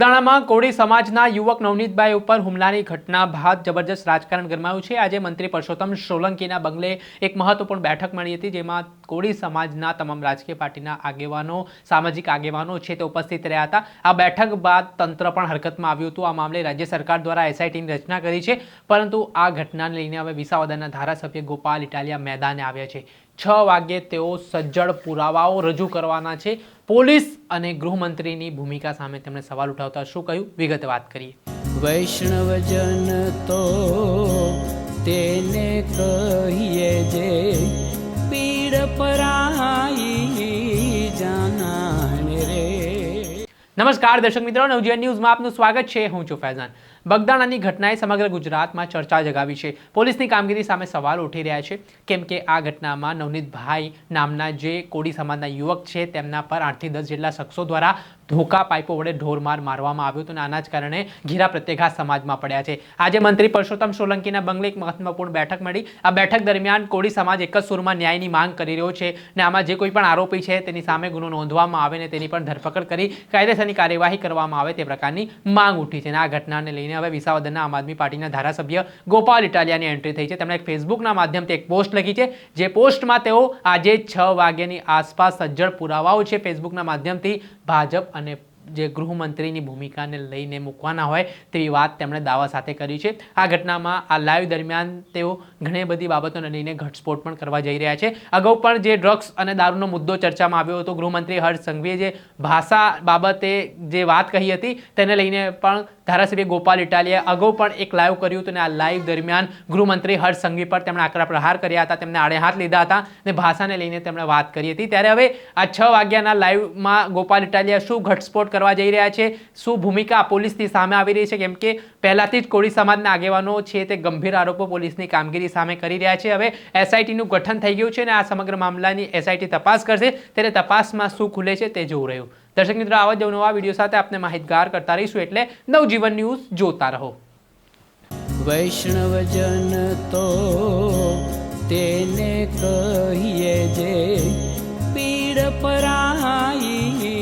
બગદાણામાં કોળી સમાજના યુવક નવનીતભાઈ ઉપર હુમલાની ઘટના બાદ જબરજસ્ત રાજકારણ ગરમાયું છે। આજે મંત્રી પરસોત્તમ સોલંકીના બંગલે એક મહત્વપૂર્ણ બેઠક મળી હતી, જેમાં કોળી સમાજના તમામ રાજકીય પાર્ટીના આગેવાનો, સામાજિક આગેવાનો છે તે ઉપસ્થિત રહ્યા હતા। આ બેઠક બાદ તંત્ર પણ હરકતમાં આવ્યું હતું। આ મામલે રાજ્ય સરકાર દ્વારા એસઆઈટીની રચના કરી છે, પરંતુ આ ઘટનાને લઈને હવે વિસાવદરના ધારાસભ્ય ગોપાલ ઇટાલિયા મેદાને આવ્યા છે। 6 વાગ્યે તેઓ સજ્જડ પુરાવાઓ રજૂ કરવાના છે। પોલીસ અને ગૃહમંત્રીની ભૂમિકા સામે તેમણે સવાલ ઉઠાવતા શું કહ્યું, વિગતે વાત કરીએ। વૈષ્ણવજન તો તેને કહીએ જે પીડ પરાઈ જાનાને રે। નમસ્કાર દર્શક મિત્રો, નવજીવન ન્યૂઝમાં આપનું સ્વાગત છે। હું છું ફૈઝાન। બગદાણાની ઘટનાએ સમગ્ર ગુજરાતમાં ચર્ચા જગાવી છે। પોલીસની કામગીરી સામે સવાલ ઉઠી રહ્યા છે, કેમ કે આ ઘટનામાં નવનીતભાઈ નામના જે કોળી સમાજના યુવક છે તેમના પર 8 થી 10 જેટલા શખ્સો દ્વારા ધોકા પાઇપો વડે ઢોરમાર મારવામાં આવ્યું હતું અને આના જ કારણે ઘેરા પ્રત્યાઘાત સમાજમાં પડ્યા છે। આજે મંત્રી પરસોત્તમ સોલંકીના બંગલે એક મહત્વપૂર્ણ બેઠક મળી। આ બેઠક દરમિયાન કોળી સમાજ એક જ સૂરમાં ન્યાયની માંગ કરી રહ્યો છે અને આમાં જે કોઈ પણ આરોપી છે તેની સામે ગુનો નોંધવામાં આવે અને તેની પણ ધરપકડ કરી કાયદેસરની કાર્યવાહી કરવામાં આવે તે પ્રકારની માંગ ઉઠી છે। અને આ ઘટનાને લઈને હવે વિસાવદરના આમ આદમી પાર્ટીના ધારાસભ્ય ગોપાલ ઇટાલિયાની એન્ટ્રી થઈ છે। તેમણે એક ફેસબુકના માધ્યમથી એક પોસ્ટ લખી છે, જે પોસ્ટમાં તેઓ આજે 6 વાગ્યાની આસપાસ સજ્જડ પુરાવાઓ છે ફેસબુકના માધ્યમથી ભાજપ અને જે ગૃહમંત્રીની ભૂમિકાને લઈને મૂકવાના હોય તેવી વાત તેમણે દાવા સાથે કરી છે। આ ઘટનામાં આ લાઈવ દરમિયાન તેઓ ઘણી બધી બાબતોને લઈને ઘટસ્ફોટ પણ કરવા જઈ રહ્યા છે। અગાઉ પણ જે ડ્રગ્સ અને દારૂનો મુદ્દો ચર્ચામાં આવ્યો હતો, ગૃહમંત્રી હર્ષ સંઘવીએ જે ભાષા બાબતે જે વાત કહી હતી તેને લઈને પણ ધારાસભ્ય ગોપાલ ઇટાલિયાએ અગાઉ પણ એક લાઈવ કર્યું હતું અને આ લાઈવ દરમિયાન ગૃહમંત્રી હર્ષ સંઘવી પર તેમણે આકરા પ્રહાર કર્યા હતા, તેમને આડે હાથ લીધા હતા અને ભાષાને લઈને તેમણે વાત કરી હતી। ત્યારે હવે આ 6 વાગ્યાના લાઈવમાં ગોપાલ ઇટાલિયા શું ઘટસ્ફોટ કરવા જઈ રહ્યા છે, શું ભૂમિકા પોલીસની સામે આવી રહી છે, કેમ કે પહેલાથી જ કોળી સમાજના આગેવાનો છે તે ગંભીર આરોપો પોલીસની કામગીરી સામે કરી રહ્યા છે। હવે એસઆઈટીનું ગઠન થઈ ગયું છે અને આ સમગ્ર મામલાની એસઆઈટી તપાસ કરશે, ત્યારે તપાસમાં શું ખુલે છે તે જોવું રહ્યું। દર્શક મિત્રો, આવા જ નવા વિડીયો સાથે આપને માહિતગાર કરતા રહીશું, એટલે નવજીવન ન્યૂઝ જોતા રહો। વૈષ્ણવજન તો તેને કહીએ જે પીડ પરાઈ